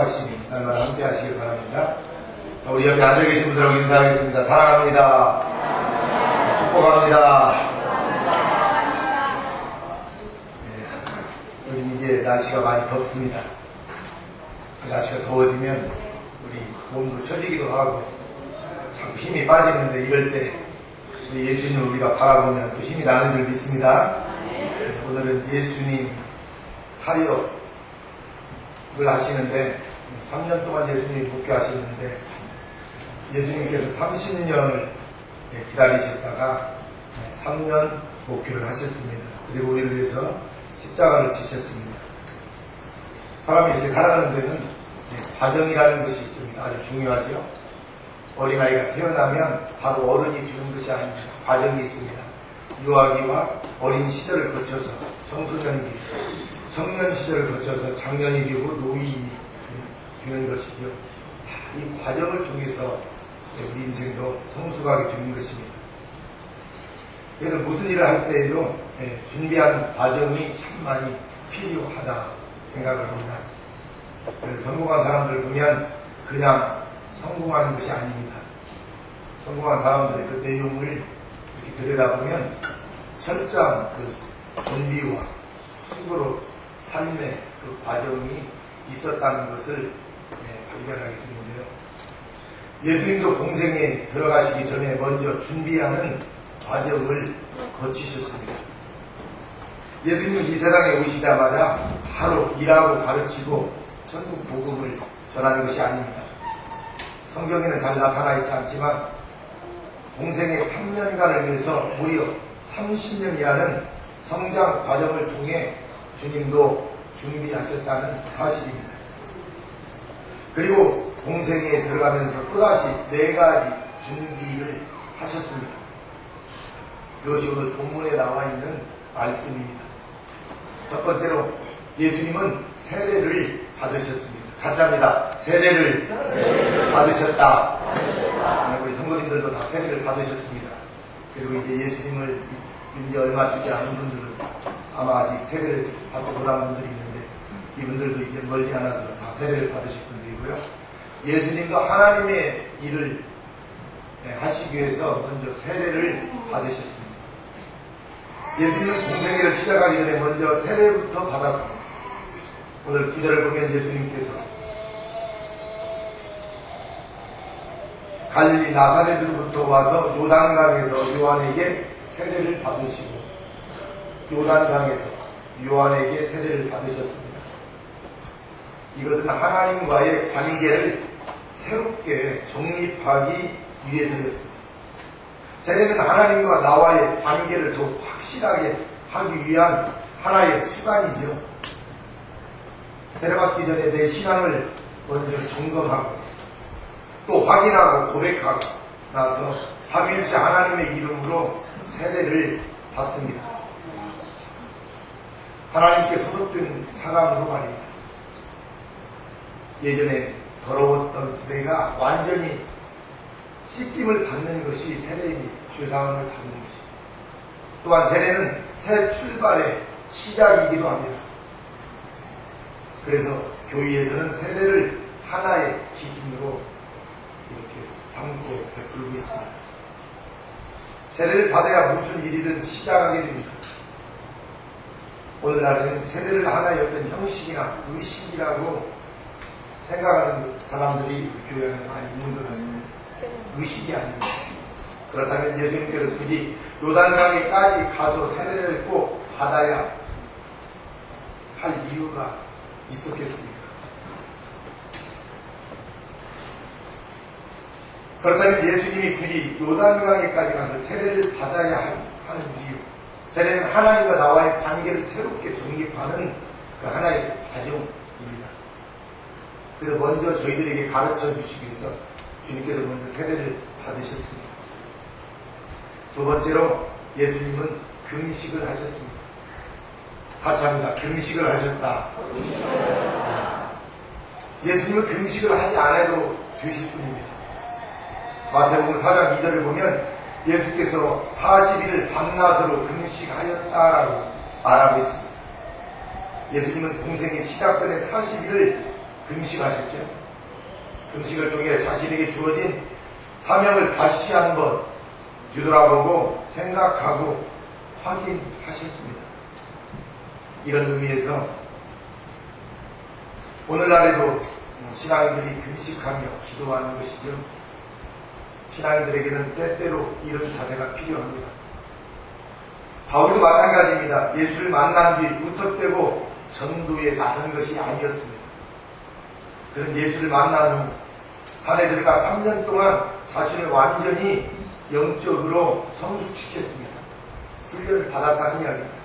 축복하시니 날마다 함께 하시길 바랍니다. 우리 옆에 앉아 계신 분들하고 인사하겠습니다. 사랑합니다. 축복합니다. 네, 우리 이제 날씨가 많이 덥습니다. 날씨가 더워지면 우리 몸도 처지기도 하고 자꾸 힘이 빠지는데 이럴 때 우리 예수님을 우리가 바라보면 또 힘이 나는 줄 믿습니다. 오늘은 예수님 사역을 하시는데 3년 동안 예수님이 목회하시는데 예수님께서 30년을 기다리셨다가 3년 목회를 하셨습니다. 그리고 우리를 위해서 십자가를 지셨습니다. 사람이 이렇게 살아가는 데는 과정이라는 것이 있습니다. 아주 중요하죠. 어린아이가 태어나면 바로 어른이 되는 것이 아닙니다. 과정이 있습니다. 유아기와 어린 시절을 거쳐서 청소년기, 청년 시절을 거쳐서 장년이 되고 노인이 되는 것이죠. 이 과정을 통해서 우리 인생도 성숙하게 되는 것입니다. 그래서 무슨 일을 할 때에도 준비하는 과정이 참 많이 필요하다 생각을 합니다. 그래서 성공한 사람들을 보면 그냥 성공하는 것이 아닙니다. 성공한 사람들의 그 내용을 이렇게 들여다보면 철저한 그 준비와 수고로 삶의 그 과정이 있었다는 것을 발견하게 되는데요. 예수님도 공생에 들어가시기 전에 먼저 준비하는 과정을 거치셨습니다. 예수님은 이 세상에 오시자마자 바로 일하고 가르치고 천국 복음을 전하는 것이 아닙니다. 성경에는 잘 나타나 있지 않지만 공생의 3년간을 위해서 무려 30년이라는 성장 과정을 통해 주님도 준비하셨다는 사실입니다. 그리고 공생에 들어가면서 또다시 4가지 준비를 하셨습니다. 그것이 오늘 본문에 나와 있는 말씀입니다. 첫 번째로 예수님은 세례를 받으셨습니다. 같이 합니다. 세례를 받으셨다. 우리 성도님들도 다 세례를 받으셨습니다. 그리고 이제 예수님을 이제 얼마 되지 않은 분들은 아마 아직 세례를 받지 못한 분들이 있는데 이분들도 이제 멀지 않아서 다 세례를 받으실 분들이고요. 예수님도 하나님의 일을 하시기 위해서 먼저 세례를 받으셨습니다. 예수님은 공생애를 시작하기 전에 먼저 세례부터 받았습니다. 오늘 기도를 보면 예수님께서 갈릴리 나사렛으로부터 와서 요단강에서 요한에게 세례를 받으시고 요단강에서 요한에게 세례를 받으셨습니다. 이것은 하나님과의 관계를 새롭게 정립하기 위해서였습니다. 세례는 하나님과 나와의 관계를 더 확실하게 하기 위한 하나의 수단이죠. 세례받기 전에 내 신앙을 먼저 점검하고 또 확인하고 고백하고 나서 삼위일체 하나님의 이름으로 세례를 받습니다. 하나님께 소속된 사람으로 말입니다. 예전에 더러웠던 내가 완전히 씻김을 받는 것이 세례입니다. 죄사함을 받는 것이. 또한 세례는 새 출발의 시작이기도 합니다. 그래서 교회에서는 세례를 하나의 기준으로 이렇게 삼고 베풀고 있습니다. 세례를 받아야 무슨 일이든 시작하게 됩니다. 오늘날에는 세례를 하나의 어떤 형식이나 의식이라고 생각하는 사람들이 교회 안에 많이 있는 것 같습니다. 의식이 아닙니다. 그렇다면 예수님께서 굳이 요단강에까지 가서 세례를 꼭 받아야 할 이유가 있었겠습니까? 그렇다면 예수님이 굳이 요단강에까지 가서 세례를 받아야 하는 이유, 세례는 하나님과 나와의 관계를 새롭게 정립하는 그 하나의 과정입니다. 그래서 먼저 저희들에게 가르쳐 주시기 위해서 주님께서 먼저 세례를 받으셨습니다. 두 번째로 예수님은 금식을 하셨습니다. 같이 합니다. 금식을 하셨다. 예수님은 금식을 하지 않아도 되실 분입니다. 마태복음 4장 2절을 보면 예수께서 40일을 밤낮으로 금식하였다라고 말하고 있습니다. 예수님은 공생의 시작 전에 40일을 금식하셨죠. 금식을 통해 자신에게 주어진 사명을 다시 한번 뒤돌아보고 생각하고 확인하셨습니다. 이런 의미에서 오늘날에도 신앙인들이 금식하며 기도하는 것이죠. 신앙인들에게는 때때로 이런 자세가 필요합니다. 바울도 마찬가지입니다. 예수를 만난 뒤 무턱대고 전도에 나선 것이 아니었습니다. 그는 예수를 만난 후 산에 들어가 3년 동안 자신을 완전히 영적으로 성숙시켰습니다. 훈련을 받았다는 이야기입니다.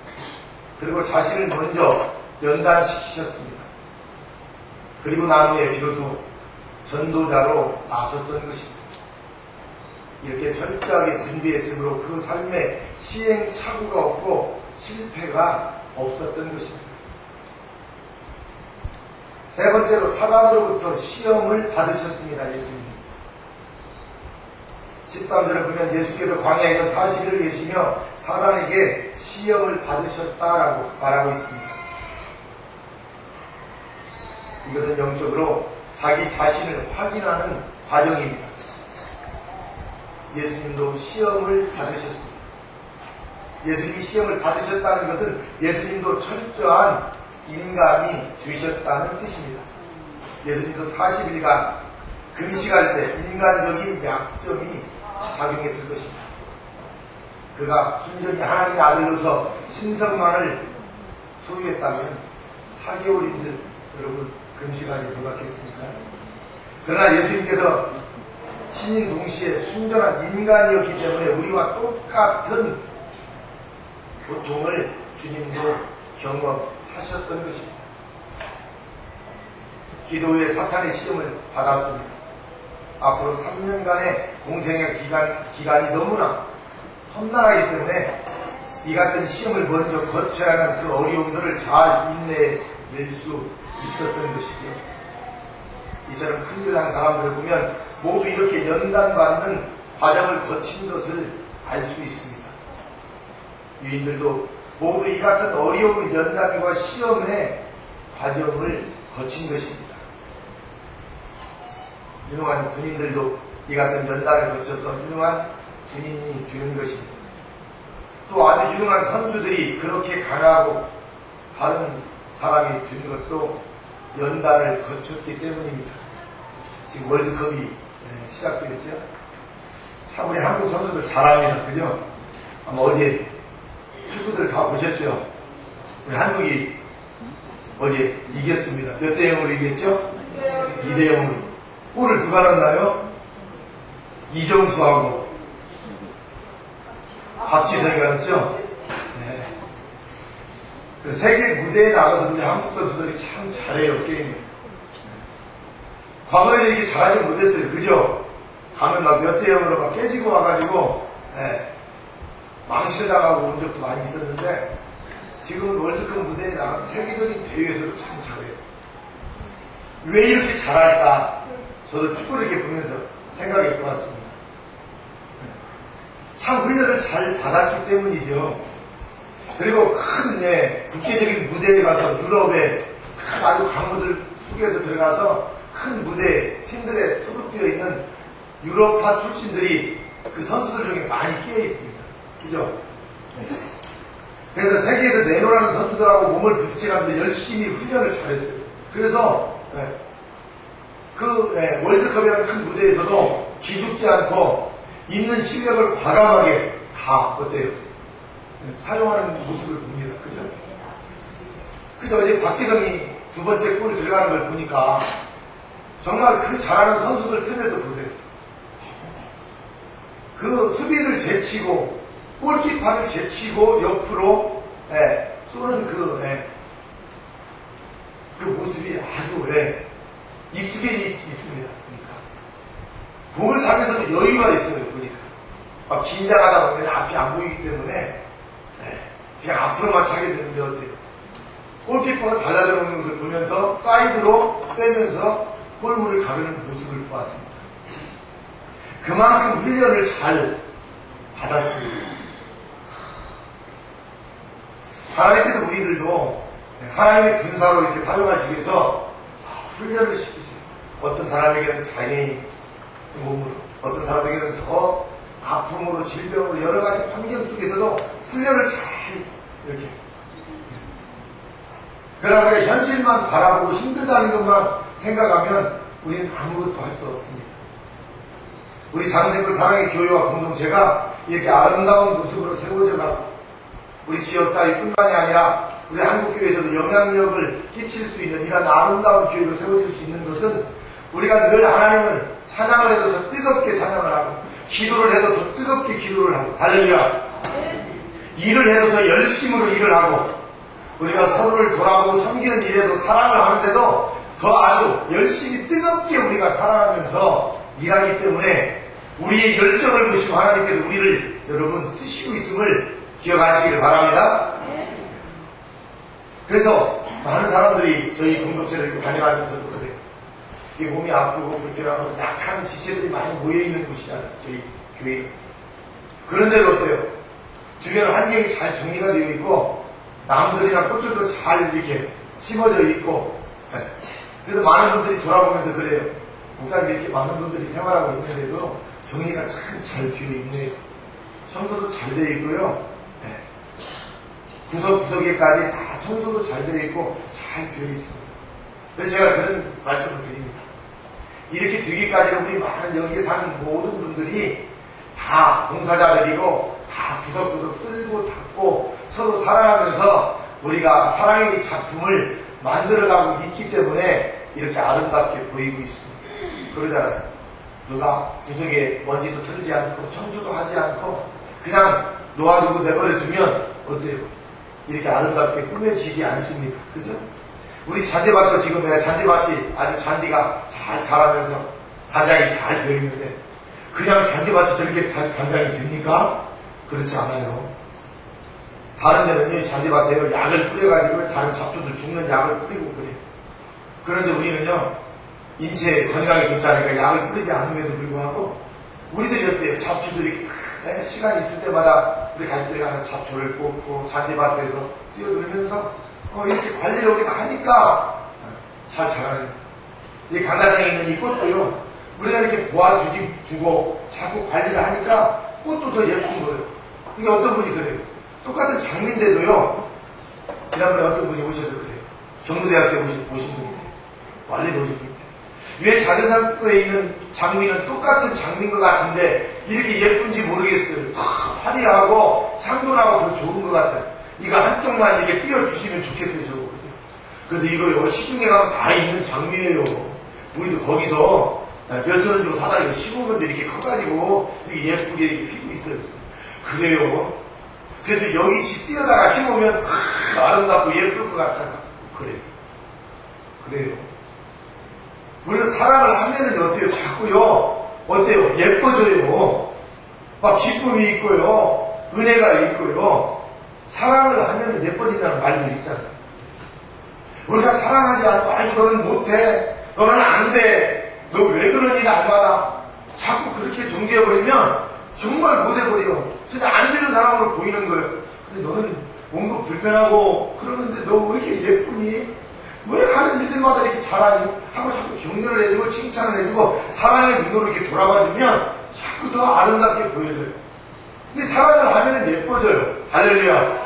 그리고 자신을 먼저 연단시키셨습니다. 그리고 난 후에 비로소 전도자로 나섰던 것입니다. 이렇게 철저하게 준비했으므로 그 삶에 시행착오가 없고 실패가 없었던 것입니다. 세 번째로 사단으로부터 시험을 받으셨습니다. 예수님. 13절을 보면 예수께서 광야에서 40일을 계시며 사단에게 시험을 받으셨다라고 말하고 있습니다. 이것은 영적으로 자기 자신을 확인하는 과정입니다. 예수님도 시험을 받으셨습니다. 예수님이 시험을 받으셨다는 것은 예수님도 철저한 인간이 되셨다는 뜻입니다. 예수님도 40일간 금식할 때 인간적인 약점이 작용했을 것입니다. 그가 순전히 하나님의 아들로서 신성만을 소유했다면 4개월인들 여러분 금식하지 못했겠습니까? 그러나 예수님께서 신인 동시에 순전한 인간이었기 때문에 우리와 똑같은 고통을 주님도 경험하셨던 것입니다. 기도 후에 사탄의 시험을 받았습니다. 앞으로 3년간의 공생의 기간이 너무나 험난하기 때문에 이 같은 시험을 먼저 거쳐야 하는 그 어려움들을 잘 인내낼 수 있었던 것이죠. 이처럼 큰일난 사람들을 보면 모두 이렇게 연단받는 과정을 거친 것을 알 수 있습니다. 유인들도 모두 이 같은 어려운 연단과 시험의 과정을 거친 것입니다. 유능한 군인들도 이 같은 연단을 거쳐서 유능한 군인이 되는 것입니다. 또 아주 유능한 선수들이 그렇게 강하고 다른 사람이 된 것도 연단을 거쳤기 때문입니다. 지금 월드컵이 시작되었죠. 참 우리 한국 선수들 잘합니다. 그죠? 아마 어제 축구들 다 보셨죠? 우리 한국이 어제 이겼습니다. 몇 대 0으로 이겼죠? 2대 0으로. 골을 누가 넣었나요? 이정수하고 박지성이 넣었죠? 네. 그 세계 무대에 나가서 우리 한국 선수들이 참 잘해요, 게임을. 과거에 이렇게 잘하지 못했어요. 그죠? 가면 막 몇 대 0으로 막 깨지고 와가지고, 망실당하고 온 적도 많이 있었는데, 지금은 월드컵 무대에 나가서 세계적인 대회에서도 참 잘해요. 왜 이렇게 잘할까? 저도 축구를 이렇게 보면서 생각이 들어왔습니다. 참 훈련을 잘 받았기 때문이죠. 그리고 큰 국제적인 무대에 가서 유럽의 큰 아주 강호들 속에서 들어가서 큰 무대 팀들에 소속되어 있는 유럽파 출신들이 그 선수들 중에 많이 끼어 있습니다. 그죠? 그래서 세계에서 내놓으라는 선수들하고 몸을 부딪혀가면서 열심히 훈련을 잘했어요. 그래서 월드컵이라는 큰 무대에서도 기죽지 않고 있는 실력을 과감하게 다 어때요? 사용하는 모습을 봅니다. 그죠? 근데 어제 박지성이 두 번째 골 들어가는 걸 보니까 정말 그 잘하는 선수들 틈에서 보세요. 그 수비를 제치고 골키퍼를 제치고 옆으로 쏘는 그 모습이 아주 익숙해 있습니다. 그러니까 공을 잡면서도 여유가 있어요. 보니까 막 긴장하다 보면 앞이 안 보이기 때문에 그냥 앞으로만 차게 되는데 어때요? 골키퍼가 달라져 놓는 것을 보면서 사이드로 빼면서 골문을 가르는 모습을 보았습니다. 그만큼 훈련을 잘 받았습니다. 하나님께서 우리들도 하나님의 군사로 이렇게 사용하시기 위해서 훈련을 시키세요. 어떤 사람에게는 장애인 몸으로, 어떤 사람에게는 더 아픔으로, 질병으로, 여러 가지 환경 속에서도 훈련을 잘 이렇게. 그러나 우리가 현실만 바라보고 힘들다는 것만 생각하면 우리는 아무것도 할 수 없습니다. 우리 장생들 사랑의 교회와 공동체가 이렇게 아름다운 모습으로 세워져 가고, 우리 지역사회 뿐만이 아니라 우리 한국교회에서도 영향력을 끼칠 수 있는 이런 아름다운 교회로 세워질 수 있는 것은 우리가 늘 하나님을 찬양을 해도 더 뜨겁게 찬양을 하고, 기도를 해도 더 뜨겁게 기도를 하고, 할렐루야. 일을 해도 더 열심으로 일을 하고, 우리가 서로를 돌아보고 섬기는 일에도 사랑을 하는데도 더 아주 열심히 뜨겁게 우리가 사랑하면서 일하기 때문에 우리의 열정을 보시고 하나님께서 우리를 여러분 쓰시고 있음을 기억하시길 바랍니다. 그래서 많은 사람들이 저희 공동체를 다녀가면서도 그래요. 이 몸이 아프고 불편하고 약한 지체들이 많이 모여있는 곳이잖아요. 저희 교회는. 그런데도 어때요? 주변 환경이 잘 정리가 되어 있고 나무들이나 꽃들도 잘 이렇게 심어져 있고, 그래서 많은 분들이 돌아보면서 그래요. 목사님 이렇게 많은 분들이 생활하고 있는데도 정리가 참 잘 되어 있네요. 청소도 잘 되어 있고요. 구석구석에까지 다 청소도 잘 되어 있고 잘 되어 있습니다. 그래서 제가 그런 말씀을 드립니다. 이렇게 되기까지는 우리 많은 여기에 사는 모든 분들이 다 봉사자들이고 다 구석구석 쓸고 닦고 서로 사랑하면서 우리가 사랑의 작품을 만들어가고 있기 때문에 이렇게 아름답게 보이고 있습니다. 그러잖아요. 누가 구석에 먼지도 털지 않고 청소도 하지 않고 그냥 놓아두고 내버려두면 어때요? 이렇게 아름답게 꾸며지지 않습니다. 그죠? 우리 잔디밭도 지금 잔디밭이 아주 잔디가 잘 자라면서 단장이 잘 되어 있는데 그냥 잔디밭이 저렇게 단장이 됩니까? 그렇지 않아요. 다른 데는요, 잔디밭에 약을 뿌려가지고 다른 잡초들 죽는 약을 뿌리고 그래요. 그런데 우리는요, 인체 건강이 좋지 않으니까 약을 뿌리지 않음에도 불구하고 우리들이 어때요? 잡초들이 시간이 있을 때마다 우리 가족들이 가서 잡초를 뽑고 잔디밭에서 뛰어놀면서 이렇게 관리를 우리가 하니까 잘 자라는. 이 강가장에 있는 이 꽃도요, 우리가 이렇게 도와주고 자꾸 관리를 하니까 꽃도 더 예쁜 거예요. 이게 어떤 분이 그래요. 똑같은 장미인데도요, 지난번에 어떤 분이 오셔서 그래요. 경로대학교 오신 분인데, 완리도 오신 분인데, 왜 작은 산골에 있는 장미는 똑같은 장미인 것 같은데, 이렇게 예쁜지 모르겠어요. 화려하고, 상돈하고 더 좋은 것 같아요. 이거 한쪽만 이렇게 띄워주시면 좋겠어요, 저거거든요. 그래서 이거 시중에 가면 다 있는 장미예요. 우리도 거기서 몇천 원 주고 사다가 심으면 이렇게 커가지고, 이렇게 예쁘게 이렇게 피고 있어요. 그래요. 그래도 여기 뛰어다가 심으면 아름답고 예쁠 것 같다가 그래요. 우리가 사랑을 하면은 어때요? 자꾸요. 어때요? 예뻐져요. 막 기쁨이 있고요. 은혜가 있고요. 사랑을 하면은 예뻐진다는 말도 있잖아요. 우리가 사랑하지 않고 아니 너는 못해. 너는 안 돼. 너 왜 그러니 날마다. 자꾸 그렇게 정지해버리면 정말 못해버려. 진짜 안 되는 사람으로 보이는 거예요. 근데 너는 뭔가 불편하고 그러는데 너 왜 이렇게 예쁘니? 왜 하는 일들마다 이렇게 잘하니? 하고 자꾸 격려를 해주고 칭찬을 해주고 사랑의 눈으로 이렇게 돌아봐주면 자꾸 더 아름답게 보여져요. 근데 사랑을 하면 예뻐져요. 할렐루야.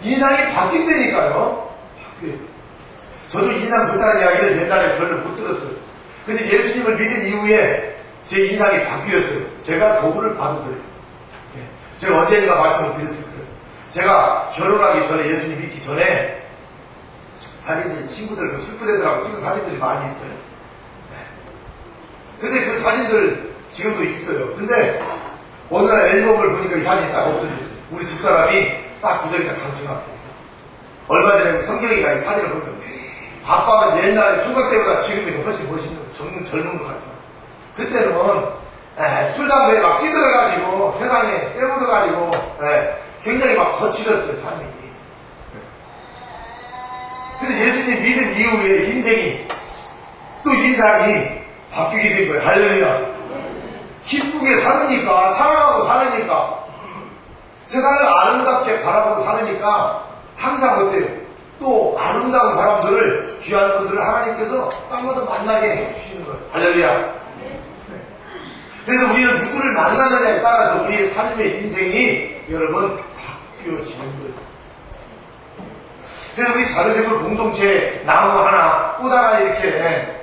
인상이 바뀐다니까요. 바뀌어요. 저도 인상 좋다는 이야기를 옛날에 별로 못 들었어요. 근데 예수님을 믿은 이후에 제 인상이 바뀌었어요. 제가 거울을 봐도 그래요. 제가 언젠가 말씀을 드렸을 거예요. 제가 결혼하기 전에 예수님 믿기 전에 사진들, 친구들, 술부대들하고 찍은 사진들이 많이 있어요. 근데 그 사진들 지금도 있어요. 근데 어느 날 앨범을 보니까 이 사진이 싹 없어졌어요. 우리 집사람이 싹 구석에다 감춰놨어요. 얼마 전에 성경이가 이 사진을 보면 아빠는 옛날에 총각 때보다 지금이 훨씬 멋있는 젊은 것 같아요. 그때는 술, 담배에 막 찌들어가지고 세상에 빼묻어가지고 굉장히 막 거칠었어요, 삶이. 근데 예수님 믿은 이후에 인생이 또 인상이 바뀌게 된 거예요. 할렐루야. 기쁘게 사느니까, 사랑하고 사느니까, 세상을 아름답게 바라보고 사느니까 항상 어때요? 또 아름다운 사람들을, 귀한 분들을 하나님께서 땅마다 만나게 해주시는 거예요. 할렐루야. 그래서 우리는 누구를 만나느냐에 따라서 우리의 삶의 인생이 여러분 바뀌어지는 거예요. 그래서 우리 자르세골 공동체에 나무 하나, 꽃 하나 이렇게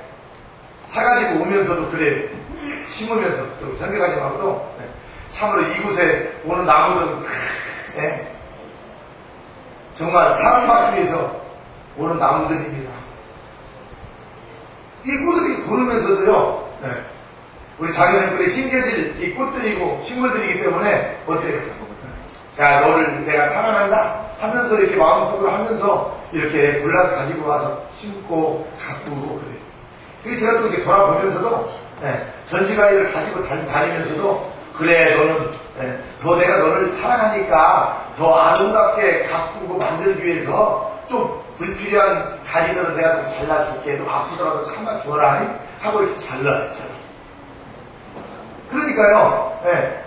사가지고 오면서도 그래 심으면서 생각하지만도 참으로 이곳에 오는 나무들은 정말 사랑받기 위해서 오는 나무들입니다. 이 꽃들이 고르면서도요, 우리 자기네들이 심겨질 이 꽃들이고 식물들이기 때문에 어때요? 야, 너를 내가 사랑한다 하면서 이렇게 마음속으로 하면서 이렇게 골라서 가지고 와서 심고 가꾸고 그래요. 그게 제가 또 이렇게 돌아보면서도 전지가위를 가지고 다니면서도 그래 너는 더 내가 너를 사랑하니까 더 아름답게 가꾸고 만들기 위해서 좀 불필요한 가지들은 내가 좀 잘라줄게. 좀 아프더라도 참아 주어라 하고 이렇게 잘라냈잖아. 그러니까요,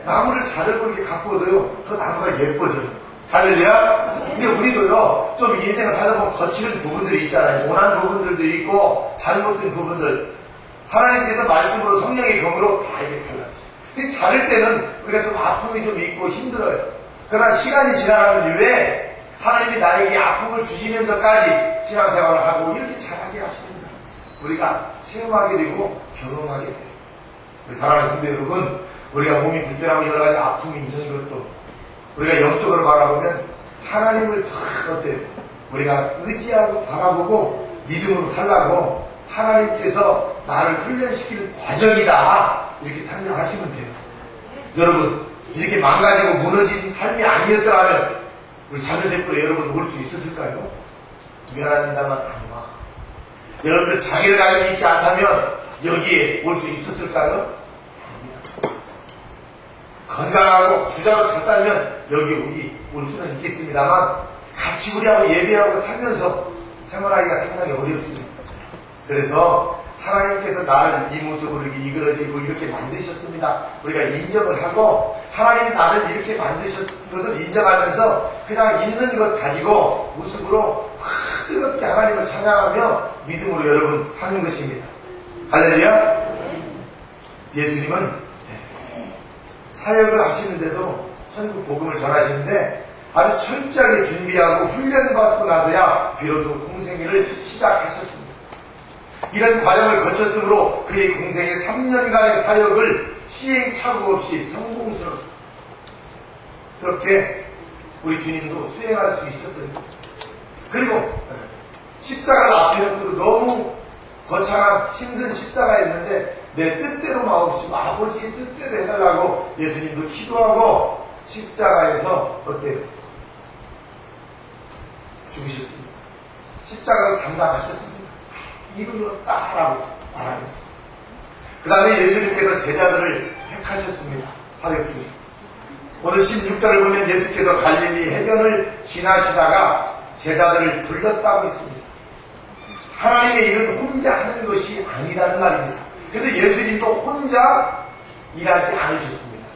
나무를 자르고 이렇게 가꾸어도요, 더 나무가 예뻐져요. 할렐루야? 근데 우리도요, 좀 인생을 살다 보면 거치는 부분들이 있잖아요. 원한 부분들도 있고, 잘못된 부분들. 하나님께서 말씀으로 성령의 경으로 다 이렇게 잘라주세요. 근데 자를 때는 우리가 좀 아픔이 좀 있고 힘들어요. 그러나 시간이 지나가는 이후에 하나님이 나에게 아픔을 주시면서까지 신앙생활을 하고 이렇게 잘하게 하십니다. 우리가 체험하게 되고 경험하게 돼요. 사랑하는 성도 여러분, 우리가 몸이 불편하고 여러 가지 아픔이 있는 것도 우리가 영적으로 바라보면 하나님을 다 어때요? 우리가 의지하고 바라보고 믿음으로 살라고 하나님께서 나를 훈련시키는 과정이다 이렇게 생각하시면 돼요. 여러분 이렇게 망가지고 무너진 삶이 아니었더라면 우리 자녀들끼리 여러분 올 수 있었을까요? 미안합니다만 안 와. 여러분들 자기를 가지고 있지 않다면 여기에 올 수 있었을까요? 건강하고 부자로 잘 살면 여기 우리 올 수는 있겠습니다만 같이 우리하고 예배하고 살면서 생활하기가 상당히 어렵습니다. 그래서 하나님께서 나를 이 모습으로 이렇게 이끌어지고 이렇게 만드셨습니다. 우리가 인정을 하고 하나님이 나를 이렇게 만드신 것을 인정하면서 그냥 있는 것 가지고 모습으로 뜨겁게 하나님을 찬양하며 믿음으로 여러분 사는 것입니다. 할렐루야. 예수님은 사역을 하시는데도 천국 복음을 전하시는데 아주 철저하게 준비하고 훈련받고 나서야 비로소 공생애를 시작하셨습니다. 이런 과정을 거쳤으므로 그의 공생의 3년간의 사역을 시행착오 없이 성공스럽게 우리 주님도 수행할 수 있었던 거예요. 그리고 십자가를 앞에 놓고 너무 거창한 힘든 십자가였는데 내 뜻대로 마옵시고 아버지의 뜻대로 해달라고 예수님도 기도하고 십자가에서 어때요? 죽으셨습니다. 십자가를 감당하셨습니다. 이루었다라고 말하면서 그 다음에 예수님께서 제자들을 택하셨습니다. 사역 중에 오늘 16절을 보면 예수께서 갈릴리 해변을 지나시다가 제자들을 불렀다고 했습니다. 하나님의 일은 혼자 하는 것이 아니라는 말입니다. 그래서 예수님도 혼자 일하지 않으셨습니다.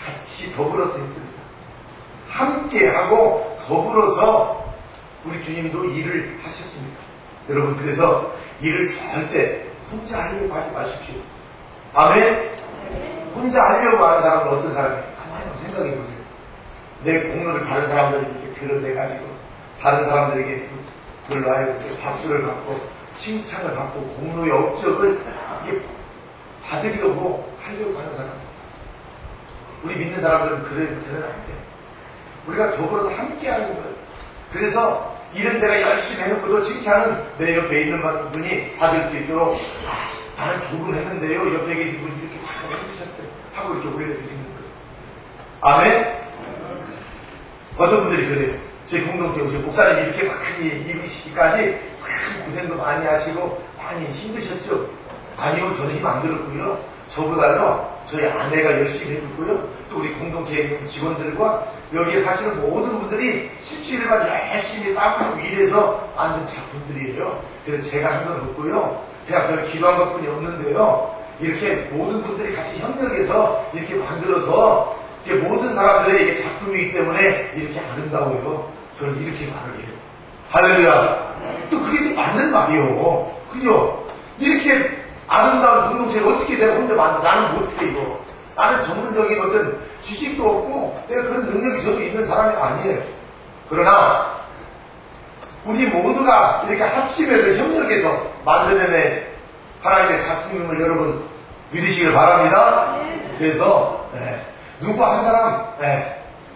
같이 더불어서 했습니다. 함께하고 더불어서 우리 주님도 일을 하셨습니다. 여러분 그래서 일을 절대 혼자 하려고 하지 마십시오. 아멘? 혼자 하려고 하는 사람은 어떤 사람이에요? 가만히 생각해 보세요. 내 공로를 다른 사람들이 이렇게 드러내가지고 다른 사람들에게 불러와요. 박수를 받고 칭찬을 받고 공로의 업적을 이렇게 받으려고 하려고 하는 사람. 우리 믿는 사람들은 그래는 안 돼요. 우리가 더불어서 함께 하는 거예요. 그래서 이런 데가 열심히 해놓고도 칭찬은 내 옆에 있는 분이 받을 수 있도록 나는 조금 했는데요. 옆에 계신 분이 이렇게 잘 해주셨어요. 하고 이렇게 올려드리는 거예요. 아멘? 어떤 분들이 그래요. 저희 공동체 오신 목사님이 이렇게 많이 이루시기까지 참 고생도 많이 하시고 많이 힘드셨죠? 아니요, 저는 힘 안 들었고요. 저보다요, 저희 아내가 열심히 해줬고요. 또 우리 공동체에 있는 직원들과 여기에 사시는 모든 분들이 17일간 열심히 땀 흘리고 일해서 만든 작품들이에요. 그래서 제가 한 건 없고요. 그냥 저는 기도한 것뿐이 없는데요. 이렇게 모든 분들이 같이 협력해서 이렇게 만들어서 이렇게 모든 사람들의 이게 작품이기 때문에 이렇게 아름다워요. 저는 이렇게 말을 해요. 할렐루야. 또 그게 또 맞는 말이요. 그죠? 이렇게 아름다운 공동체를 어떻게 내가 혼자 만들어? 나는 못해, 이거. 나는 전문적인 어떤 지식도 없고, 내가 그런 능력이 저도 있는 사람이 아니에요. 그러나, 우리 모두가 이렇게 합심해서 협력해서 만들어낸 하나님의 작품임을 여러분 믿으시길 바랍니다. 그래서, 누구 한 사람,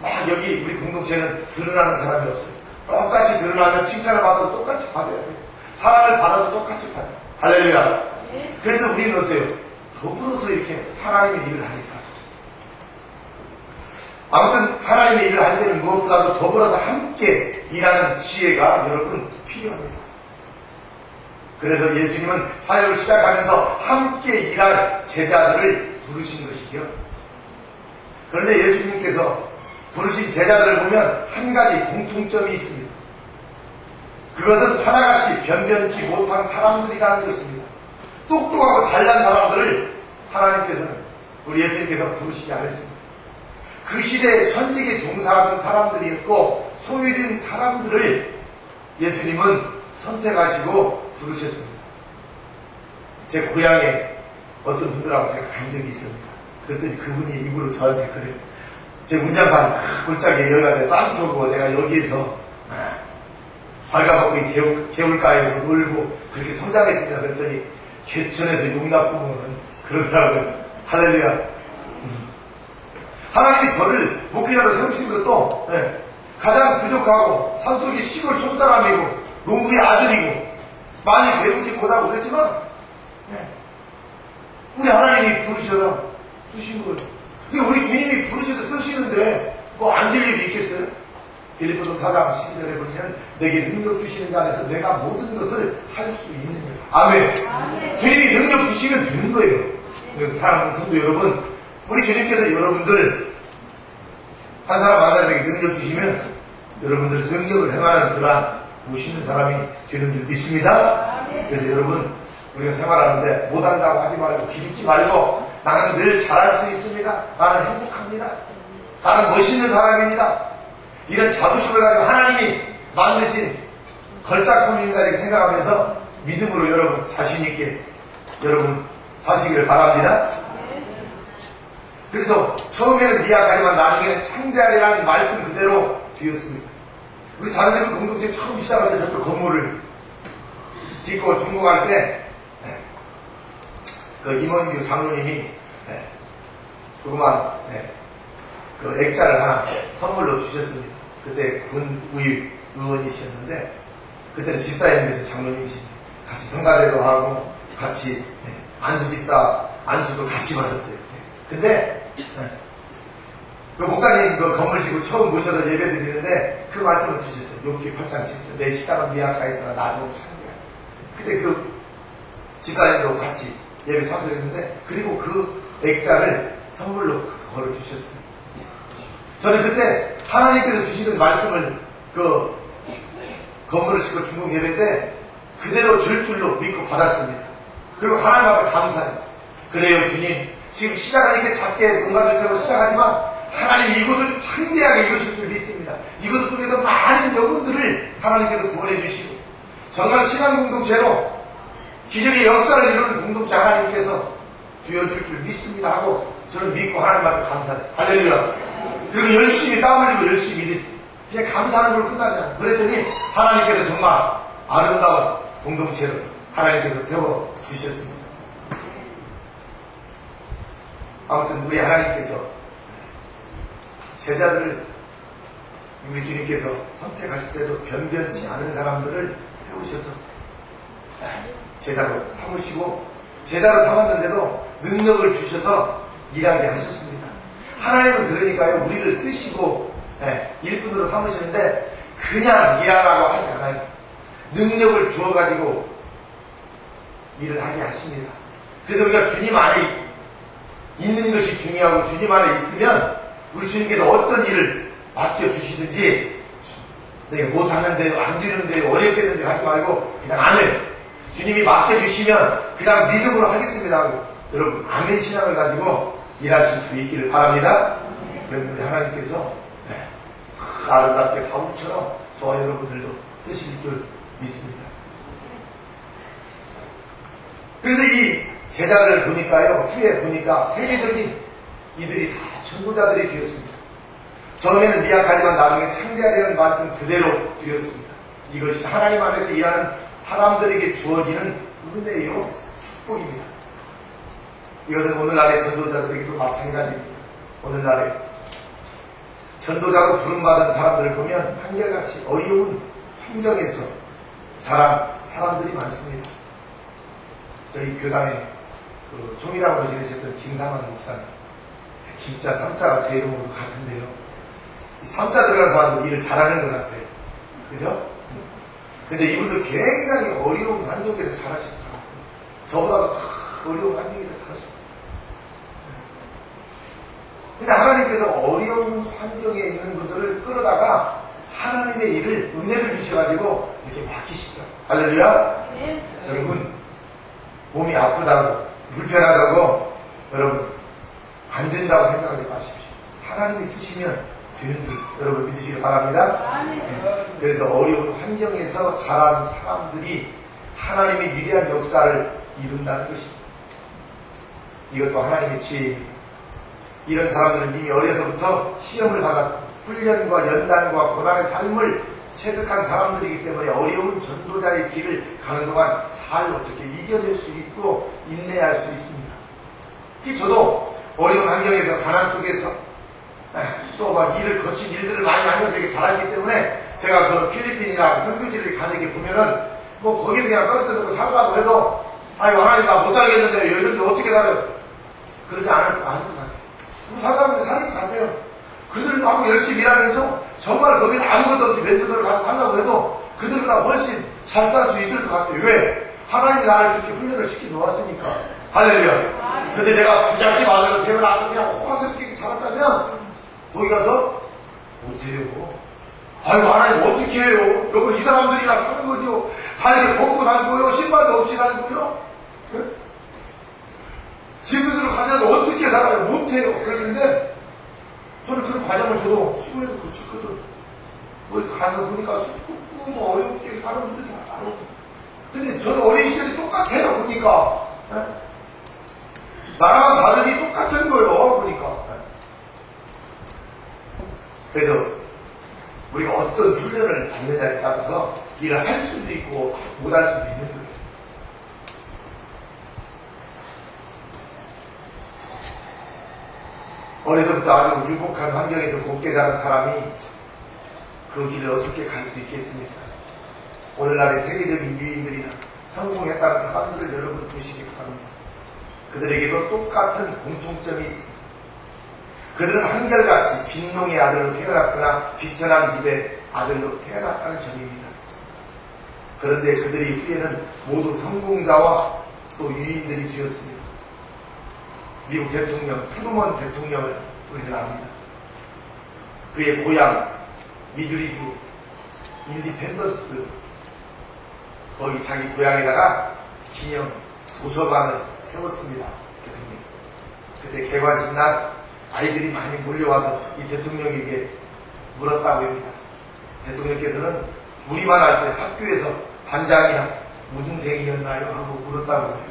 막 여기 우리 공동체는 드러나는 사람이 없어요. 똑같이 드러나면 칭찬을 받아도 똑같이 받아야 돼요. 사랑을 받아도 똑같이 받아요. 할렐루야. 그래서 우리는 어때요? 더불어서 이렇게 하나님의 일을 하니까. 아무튼 하나님의 일을 할 때는 무엇보다도 더불어서 함께 일하는 지혜가 여러분 필요합니다. 그래서 예수님은 사역을 시작하면서 함께 일할 제자들을 부르신 것이죠. 그런데 예수님께서 부르신 제자들을 보면 한 가지 공통점이 있습니다. 그것은 하나같이 변변치 못한 사람들이라는 것입니다. 똑똑하고 잘난 사람들을 하나님께서는, 우리 예수님께서 부르시지 않았습니다. 그 시대에 천직에 종사하던 사람들이었고 소유된 사람들을 예수님은 선택하시고 부르셨습니다. 제 고향에 어떤 분들하고 제가 간 적이 있습니다. 그랬더니 그분이 입으로 저한테 그래요. 제 문장판 골짜기에 여기가 돼 싼토고 내가 여기에서 발가벗고 개울가에서 놀고 그렇게 성장했으냐 그랬더니 개천에서 용납부모는 그러더라고요. 할렐루야. 하나님이 저를 목회자로 세우신 것도 가장 부족하고 산속의 시골 촌사람이고 농부의 아들이고 많이 배우지 못하고 그랬지만 우리 하나님이 부르셔서 쓰신 거예요. 우리 주님이 부르셔서 쓰시는데 뭐 안 될 일이 있겠어요? 빌립보서 4장 12절에 보면 내게 능력 주시는 자 안에서 내가 모든 것을 할 수 있는 거예요. 아멘. 주님이 능력 주시면 되는 거예요. 그래서 사랑하는 성도 여러분, 우리 주님께서 여러분들 한 사람 한 사람에게 능력 주시면 여러분들 능력을 행하는 그러한 보시는 사람이 되는 줄 믿습니다. 그래서 여러분 우리가 생활하는데 못한다고 하지 말고 기죽지 말고 나는 늘 잘할 수 있습니다. 나는 행복합니다. 나는 멋있는 사람입니다. 이런 자부심을 가지고 하나님이 만드신 걸작품입니다 이렇게 생각하면서 믿음으로 여러분 자신있게 여러분 사시기를 바랍니다. 그래서 처음에는 미약하지만 나중에는 창대하리라는 말씀 그대로 되었습니다. 우리 자녀들 공동체 처음 시작할 때 저쪽 건물을 짓고 준공할 때 그 임원규 장로님이 조그만 그 액자를 하나 선물로 주셨습니다. 그때 군 의원이셨는데 그때는 집사님께서 장로님이십니다. 같이 성가대도 하고 같이 안수도 같이 받았어요. 근데 그 목사님 그 건물 짓고 처음 모셔서 예배 드리는데 그 말씀을 주셨어요. 욥기 8장 10절 내 시작은 미약하였으나 나중은 창대하다. 그때 그 집사님도 같이 예배 참석했는데 그리고 그 액자를 선물로 걸어주셨어요. 저는 그때 하나님께서 주시는 말씀을 그 건물을 짓고 중공 예배 때 그대로 될 줄로 믿고 받았습니다. 그리고 하나님 앞에 감사했어요. 그래요 주님, 지금 시작은 이렇게 작게 농가주택으로 시작하지만 하나님 이곳을 창대하게 이루실 줄 믿습니다. 이곳을 통해서 많은 영혼들을 하나님께서 구원해 주시고 정말 신앙공동체로 기적의 역사를 이루는 공동체 하나님께서 되어줄 줄 믿습니다 하고 저는 믿고 하나님 앞에 감사했어요. 할렐루야. 그리고 열심히 땀 흘리고 열심히 일했어요. 그냥 감사하는 걸로 끝나지 않아요. 그랬더니 하나님께서 정말 아름다운 공동체를 하나님께서 세워주셨습니다. 아무튼 우리 하나님께서 제자들을 우리 주님께서 선택하실 때도 변변치 않은 사람들을 세우셔서 제자로 삼으시고 제자로 삼았는데도 능력을 주셔서 일하게 하셨습니다. 하나님은 그러니까요 우리를 쓰시고 일꾼으로 삼으시는데 그냥 일하라고 하지 않아요. 능력을 주어가지고 일을 하게 하십니다. 그래서 우리가 주님 안에 있는 것이 중요하고 주님 안에 있으면 우리 주님께서 어떤 일을 맡겨주시든지 내가 못하는데 안 되는데 어렵겠는데 하지 말고 그냥 안 해요. 주님이 맡겨주시면 그냥 믿음으로 하겠습니다 하고 여러분 아멘 신앙을 가지고 일하실 수 있기를 바랍니다. 그러면 우리 하나님께서 아름답게 바울처럼 저와 여러분들도 쓰실 줄 믿습니다. 그래서 이 제자들을 보니까요, 후에 보니까 세계적인 이들이 다 전도자들이 되었습니다. 처음에는 미약하지만 나중에 창대하려는 말씀 그대로 되었습니다. 이것이 하나님 안에서 일하는 사람들에게 주어지는 은혜요, 축복입니다. 이것은 오늘날의 전도자들에게도 마찬가지입니다. 오늘날에 전도자로 부름받은 사람들을 보면 한결같이 어려운 환경에서 자란 사람들이 많습니다. 저희 교단에 총이라고 지내셨던 김상환 목사님, 진짜 삼자가 제 이름으로 같은데요. 이 삼자 들어가는 사람도 일을 잘하는 것 같아요. 그죠? 근데 이분들 굉장히 어려운 환경에서 잘하시더라고요. 저보다도 더 어려운 환경에서 잘하시더라고요. 근데 하나님께서 어려운 환경에 있는 분들을 끌어다가 하나님의 일을, 은혜를 주셔가지고 이렇게 맡기시더라고요. 할렐루야? 네. 여러분, 몸이 아프다고, 불편하다고, 여러분, 안 된다고 생각하지 마십시오. 하나님이 쓰시면 되는 줄 여러분 믿으시기 바랍니다. 네. 그래서 어려운 환경에서 자란 사람들이 하나님의 위대한 역사를 이룬다는 것입니다. 이것도 하나님의 지혜입니다. 이런 사람들은 이미 어려서부터 시험을 받아 훈련과 연단과 고난의 삶을 체득한 사람들이기 때문에 어려운 전도자의 길을 가는 동안 잘 어떻게 이겨낼 수 있고 인내할 수 있습니다. 특히 저도 어려운 환경에서 가난 속에서 또 막 일을 거친 일들을 많이 하면서 되게 잘하기 때문에 제가 그 필리핀이나 선교지를 가는 게 보면은 뭐 거기서 그냥 떨어뜨리고 살라고 해도 아이고 하나님 나 못 살겠는데 이런데 어떻게 살아요? 그러지 않을 것 같아요. 살라면 살기 가세요. 그들하고 열심히 일하면서 정말 거기는 아무것도 없이 멘토들을 가서 살라고 해도 그들보다 훨씬 잘 살 수 있을 것 같아요. 왜? 하나님이 나를 그렇게 훈련을 시켜 놓았으니까. 할렐루야. 근데 내가 부잣집 아들로 태어나서 그냥 호화스럽게 자랐다면 거기 가서 못해요. 아이고 하나님 어떻게 해요? 여기 이 사람들이나 사는 거죠. 다리를 벗고 살고요. 신발도 없이 살고요. 네? 지금으로 가자면 어떻게 살아요? 못해요. 그랬는데 저는 그런 과정을 저도 시골에서 거쳤거든. 거기 가서 보니까 쑥쑥 뭐 어렵게 사는 분들이 많아요. 근데 저는 어린 시절이 똑같아요. 보니까 네? 나랑 다르니 똑같은 거예요. 보니까. 그래서 우리가 어떤 훈련을 받느냐에 따라서 일을 할 수도 있고 못할 수도 있는 거예요. 어려서부터 아주 율복한 환경에서 곱게 자란 사람이 그 길을 어떻게 갈 수 있겠습니까? 오늘날의 세계적인 유인들이나 성공했다는 사람들을 여러분 보시기 바랍니다. 그들에게도 똑같은 공통점이 있습니다. 그들은 한결같이 빈농의 아들로 태어났거나 비천한 집의 아들로 태어났다는 점입니다. 그런데 그들이 후에는 모두 성공자와 또 유인들이 되었습니다. 미국 대통령 트루먼 대통령을 우리는 압니다. 그의 고향 미주리주 인디펜던스 거기 자기 고향에다가 기념 도서관을 세웠습니다. 대통령. 그때 개관식 날 아이들이 많이 몰려와서 이 대통령에게 물었다고 합니다. 대통령께서는 우리만 할 때 학교에서 반장이야 무등생이었나요? 하고 물었다고 해요.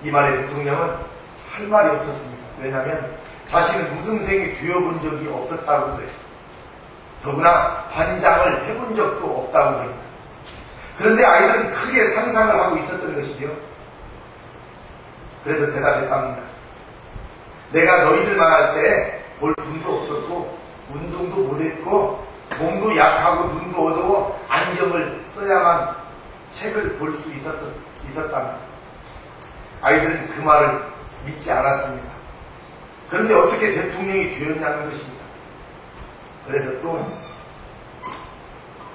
이 말에 대통령은 할 말이 없었습니다. 왜냐하면 자신은 무등생이 되어본 적이 없었다고 그래요. 더구나 반장을 해본 적도 없다고 그럽니다. 그런데 아이들은 크게 상상을 하고 있었던 것이죠. 그래서 대답했답니다. 내가 너희들만 할 때 볼품도 없었고 운동도 못했고 몸도 약하고 눈도 어두워 안경을 써야만 책을 볼 수 있었답니다. 아이들은 그 말을 믿지 않았습니다. 그런데 어떻게 대통령이 되었냐는 것입니다. 그래서 또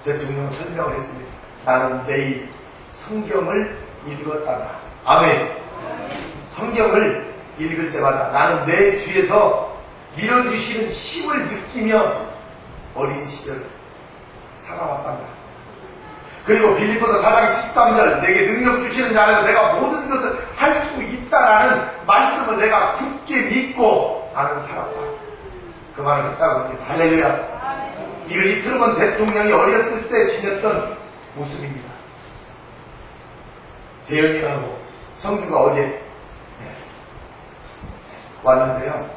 대통령은 설명을 했습니다. 나는 매일 성경을 읽었다. 아멘. 성경을 읽을 때마다 나는 내 뒤에서 밀어주시는 힘을 느끼며 어린 시절 살아왔단다. 그리고 빌립보서 4장 13절 내게 능력 주시는 자 안에서 내가 모든 것을 할 수 있다라는 말씀을 내가 굳게 믿고 나는 살았다. 그 말을 했다고 합니다. 할렐루야. 이것이 트루먼 대통령이 어렸을 때 지녔던 모습입니다. 대현이하고 성주가 어제 왔는데요.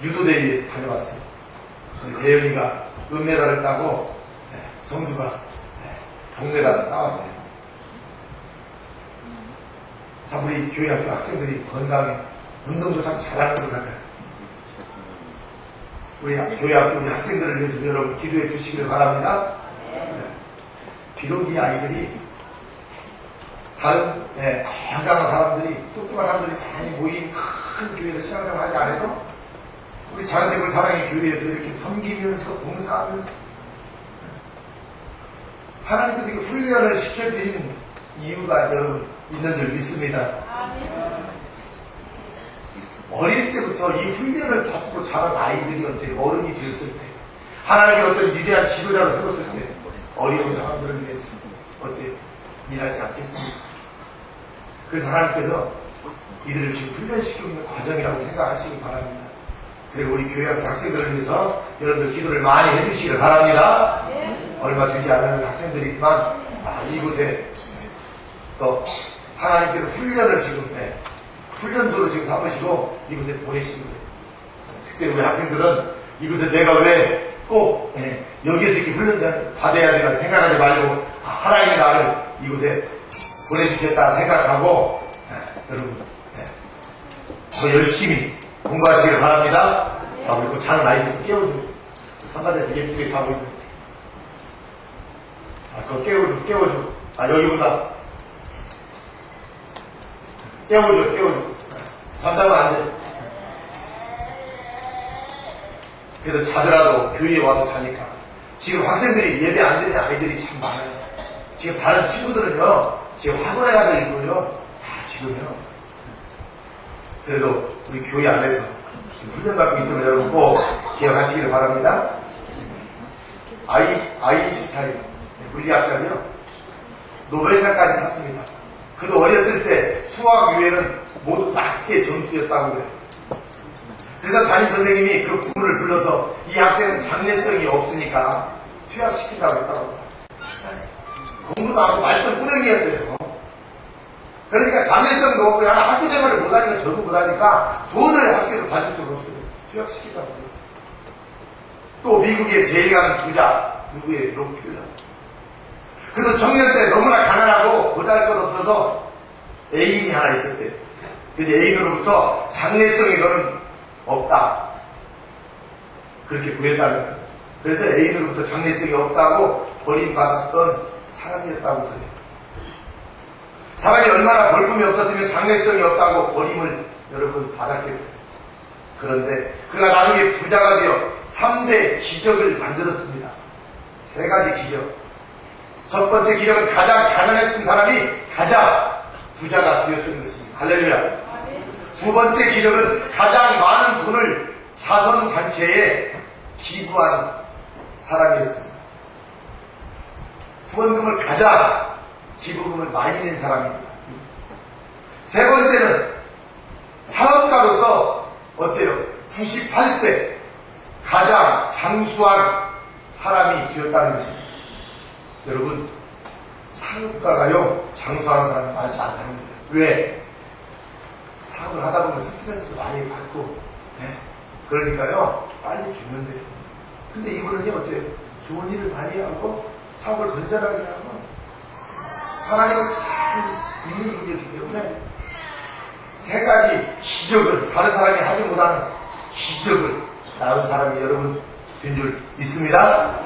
유도대회에 다녀왔어요. 대현이가 은메달을 따고 성주가 동메달을 따왔대요. 참 우리 교회 학교 학생들이 건강해 운동도 참 잘하는 것 같아요. 우리 교회 학교 우리 학생들을 위해서 여러분 기도해 주시기를 바랍니다. 비록 이 아이들이 다른 건강한 사람들이 똑똑한 사람들이 많이 모인 큰 교회에서 신앙생활 하지 않아도 우리 자녀들 사랑의 교회에서 이렇게 섬기면서 봉사하면서 하나님께서 이렇게 훈련을 시켜드리는 이유가 여러분 있는 줄 믿습니다. 어릴 때부터 이 훈련을 받고 자란 아이들이 어때 어른이 되었을 때 하나님의 어떤 위대한 지도자로 세웠을 때 어려운 사람들을 위해서 어때 일하지 않겠습니까? 그래서 하나님께서 이들을 지금 훈련시키고 있는 과정이라고 생각하시기 바랍니다. 그리고 우리 교회 학생들을 위해서 여러분들 기도를 많이 해주시기를 바랍니다. 얼마 되지 않은 학생들이지만 이곳에서 하나님께서 훈련을 지금 훈련소로 지금 삼으시고 이곳에 보내시는 거예요. 특별히 우리 학생들은 이곳에 내가 왜 꼭 여기에서 이렇게 훈련 받아야 되나 생각하지 말고 하나님이 나를 이곳에 보내주셨다 생각하고 여러분 더 열심히 공부하시기를 바랍니다. 그리고 자는 아이들 깨워주고 상가대 되게 예쁘게 자고 있는데 그거 깨워줘 여기보다 깨워줘 잠자면 안 돼. 그래도 자더라도 교회에 와서 자니까 지금 학생들이 예배 안 되는 아이들이 참 많아요. 지금 다른 친구들은요 지금 학원에 가서 있고요 다 지금요 그래도 우리 교회 안에서 훈련받고 있으면 여러분 꼭 기억하시기를 바랍니다. 아인슈타인 물리학자죠. 노벨상까지 탔습니다. 그도 어렸을 때 수학 유해는 모두 낮게 점수였다고 그래요. 그래서 담임 선생님이 그 부모를 불러서 이 학생은 장래성이 없으니까 퇴학시킨다고 했다고 합니다. 공부도 하고 말씀 꾸러기였어요. 그러니까 장래성도 없고 학교 생활을 못하니까 저도 못하니까 돈을 학교에서 받을 수가 없어요. 퇴학시키다고 그랬어요. 또 미국의 제일 강한 부자 누구의 록필러. 그래서 청년 때 너무나 가난하고 보잘 것 없어서 애인이 하나 있었대요. 근데 애인으로부터 장래성이 너는 없다. 그렇게 구했다는 거예요. 그래서 애인으로부터 장래성이 없다고 버림받았던 사람이었다고 그래요. 사람이 얼마나 벌품이 없었으면 장래성이 없다고 버림을 여러분 받았겠어요. 그런데 그가 나중에 부자가 되어 3대 기적을 만들었습니다. 3가지 기적. 첫 번째 기적은 가장 가난했던 사람이 가장 부자가 되었던 것입니다. 할렐루야. 두 번째 기적은 가장 많은 돈을 자선단체에 기부한 사람이었습니다. 후원금을 가장 기부금을 많이 낸 사람입니다. 세 번째는 사업가로서 어때요? 98세 가장 장수한 사람이 되었다는 것입니다. 여러분 사업가가요 장수하는 사람이 많지 않다는 거예요. 왜? 사업을 하다 보면 스트레스도 많이 받고 그러니까요 빨리 죽는데요. 근데 이분은요 어때요? 좋은 일을 많이 하고 사업을 건전하게 하고 하나님을 잘 믿는 분이었기 때문에 3가지 기적을 다른 사람이 하지 못하는 기적을 낳은 사람이 여러분 된 줄 믿습니다.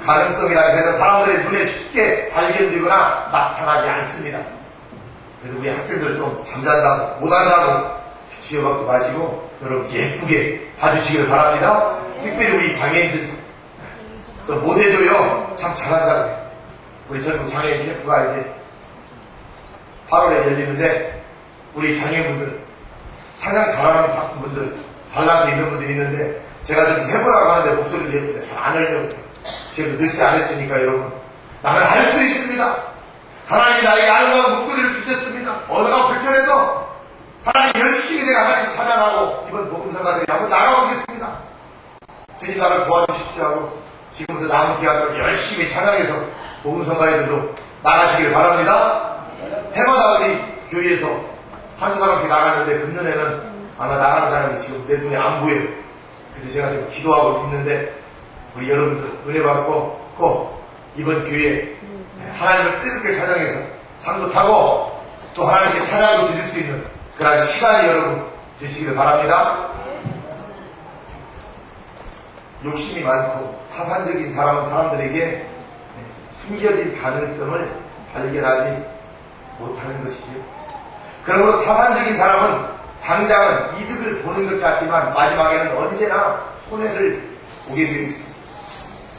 가능성이라 해서 사람들의 눈에 쉽게 발견되거나 나타나지 않습니다. 그래서 우리 학생들 좀 잠잔다고 못한다고 지어박지 마시고 여러분 예쁘게 봐주시길 바랍니다. 특별히 우리 장애인들 또 모델도요 참 잘한다고 해요. 우리 전국 장애인 캠프가 이제 8월에 열리는데 우리 장애인분들 사냥 잘하는 분들 달란트 있는 분들이 있는데 제가 좀 해보라고 하는데 목소리를 내는데 잘 안 하려고 해요. 제가 늦지 않았으니까 여러분 나는 할 수 있습니다. 하나님이 나에게 아름다운 목소리를 주셨습니다. 언어가 불편해도 하나님 열심히 내가 하나님 찬양하고 이번 복음성가들이 한번 나가보겠습니다. 주님 나를 도와주십시오 하고 지금부터 남은 기간으로 열심히 찬양해서 복음성가에도 나가시길 바랍니다. 해마다 우리 교회에서 한두 사람씩 나가는데 금년에는 아마 나가는 사람이 지금 내 눈에 안 보여요. 그래서 제가 지금 기도하고 있는데 우리 여러분들 은혜 받고 꼭 이번 기회에 하나님을 뜨겁게 찬양해서 상도 타고 또 하나님께 찬양도 드릴 수 있는 그런 시간이 여러분 되시기를 바랍니다. 욕심이 많고 타산적인 사람은 사람들에게 숨겨진 가능성을 발견하지 못하는 것이죠. 그러므로 타산적인 사람은 당장은 이득을 보는 것 같지만 마지막에는 언제나 손해를 보게 되어 있습니다.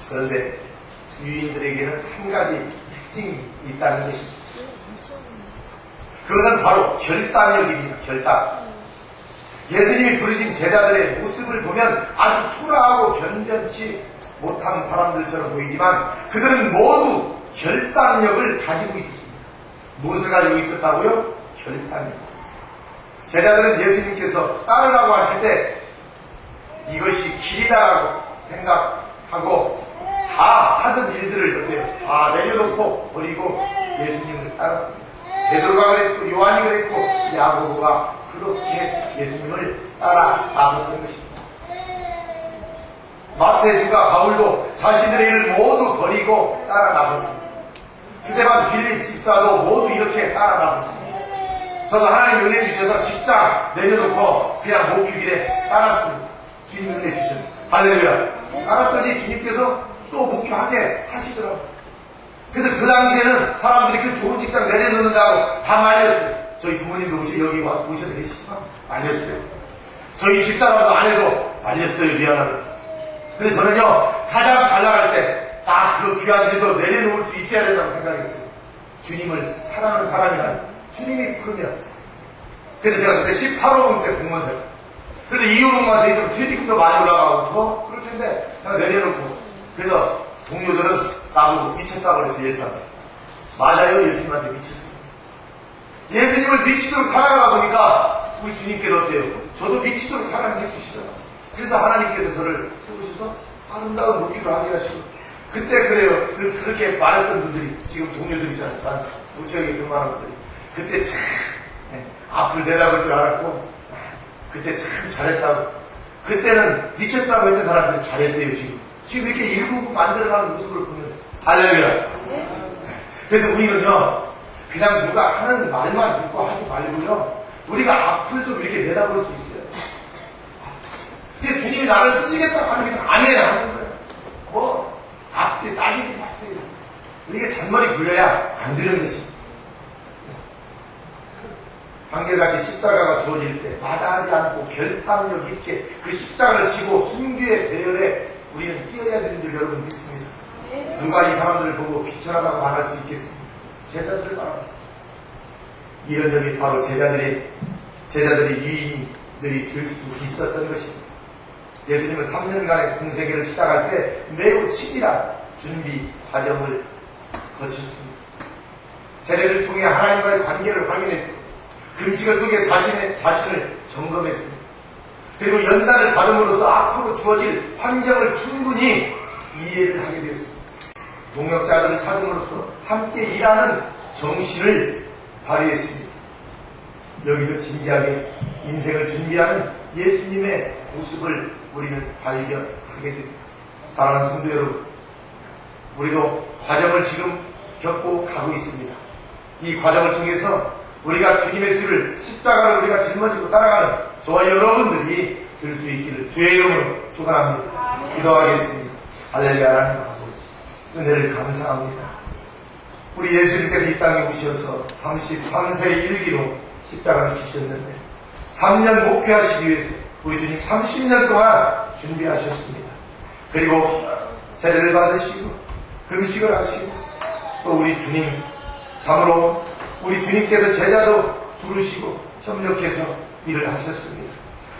그런데 유인들에게는 한 가지 특징이 있다는 것입니다. 그것은 바로 결단력입니다. 결단. 예수님이 부르신 제자들의 모습을 보면 아주 초라하고 변변치 못한 사람들처럼 보이지만 그들은 모두 결단력을 가지고 있었습니다. 무엇을 가지고 있었다고요? 결단력. 제자들은 예수님께서 따르라고 하실 때 이것이 길이다라고 생각하고 다 하던 일들을 다 내려놓고 버리고 예수님을 따랐습니다. 베드로가 그랬고 요한이 그랬고 야고보가 그렇게 예수님을 따라 나섰던 것입니다. 마태, 누가, 바울도 자신들의 일을 모두 버리고 따라 나섰습니다. 스데반, 빌립 집사도 모두 이렇게 따라 나섰습니다. 저도 하나님 은혜 주셔서 직장 내려놓고 그냥 목표길에 따랐습니다. 주님 은혜 주셔서 할렐루야. 따랐더니 주님께서 또 목표하게 하시더라고요. 그래서 그 당시에는 사람들이 그 좋은 직장 내려놓는다고 다 말렸어요. 저희 부모님도 여기 오셔서 계시지만 말렸어요. 저희 집사람도 안 해도 말렸어요. 미안하게. 근데 저는요, 가장 잘 나갈 때 딱 그 귀한 일도 내려놓을 수 있어야 된다고 생각했어요. 주님을 사랑하는 사람이라면 주님이 부르면. 그래서 제가 그때 18호 때 공무원생. 그런데 2호 공무원생이 좀 퇴직금도 많이 올라가고 더 그럴 텐데 제가 내려놓고. 그래서 동료들은 나보고 미쳤다고 그래서 예수한테. 맞아요. 예수님한테 미쳤습니다. 예수님을 미치도록 사랑하다 보니까 우리 주님께서 어때요? 저도 미치도록 사랑해 주시잖아요. 그래서 하나님께서 저를 세우셔서 아름다운 목기로 하게 하시고 그때 그래요. 그렇게 말했던 분들이 지금 동료들이잖아요. 난 우체국에 근무하는 분들이 그때 참 앞을 내다볼 줄 알았고 그때 참 잘했다고 그때는 미쳤다고 했던 사람들이 잘했대요. 지금 이렇게 일구고 만들어가는 모습을 보면 할렐루야. 그래서 우리는요 그냥 누가 하는 말만 듣고 하지 말고요 우리가 앞을 좀 이렇게 내다볼 수 있어요. 근데 주님이 나를 쓰시겠다고 하는 게 안 해야 하는 거예요. 뭐 앞뒤 따지지 마세요. 우리가 잔머리 굴려야 안 되는 것이. 한결같이 십자가가 주어질 때 마다하지 않고 결단력 있게 그 십자가를 지고 순교의 대열에 우리는 뛰어야 되는 줄 여러분 믿습니다. 누가 이 사람들을 보고 비천하다고 말할 수 있겠습니까? 제자들을 말합니다. 이런 점이 바로 제자들의 유인들이 될 수 있었던 것입니다. 예수님은 3년간의 공생애를 시작할 때 매우 치밀한 준비 과정을 거쳤습니다. 세례를 통해 하나님과의 관계를 확인했고 금식을 통해 자신을 점검했습니다. 그리고 연단을 받음으로써 앞으로 주어질 환경을 충분히 이해를 하게 되었습니다. 동역자들을 찾음으로써 함께 일하는 정신을 발휘했습니다. 여기서 진지하게 인생을 준비하는 예수님의 모습을 우리는 발견하게 됩니다. 사랑하는 성도 여러분, 우리도 과정을 지금 겪고 가고 있습니다. 이 과정을 통해서 우리가 주님의 줄을 십자가를 우리가 짊어지고 따라가는 저와 여러분들이 될 수 있기를 주의 이름으로 축원합니다. 기도하겠습니다. 할렐루야. 하나님 아버지 은혜를 감사합니다. 우리 예수님께서 이 땅에 오셔서 33세의 일기로 십자가를 지셨는데 3년 목표하시기 위해서 우리 주님 30년 동안 준비하셨습니다. 그리고 세례를 받으시고 금식을 하시고 또 우리 주님 참으로 우리 주님께서 제자도 부르시고 협력해서 일을 하셨습니다.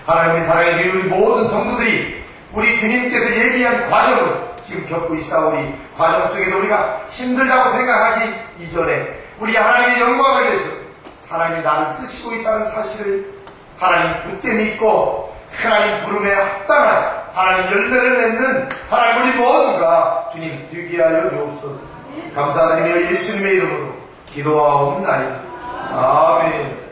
하나님의 사랑에 우리 모든 성도들이 우리 주님께서 예비한 과정을 지금 겪고 있사오니 과정 속에도 우리가 힘들다고 생각하기 이전에 우리 하나님의 영광을 위해서 하나님이 나를 쓰시고 있다는 사실을 하나님 굳게 믿고 하나님 부름에 합당한 하나님 열매를 맺는 하나님 우리 모두가 주님 되게 하여 주옵소서. 감사드리며 예수님의 이름으로 기도하옵나이다. 아멘.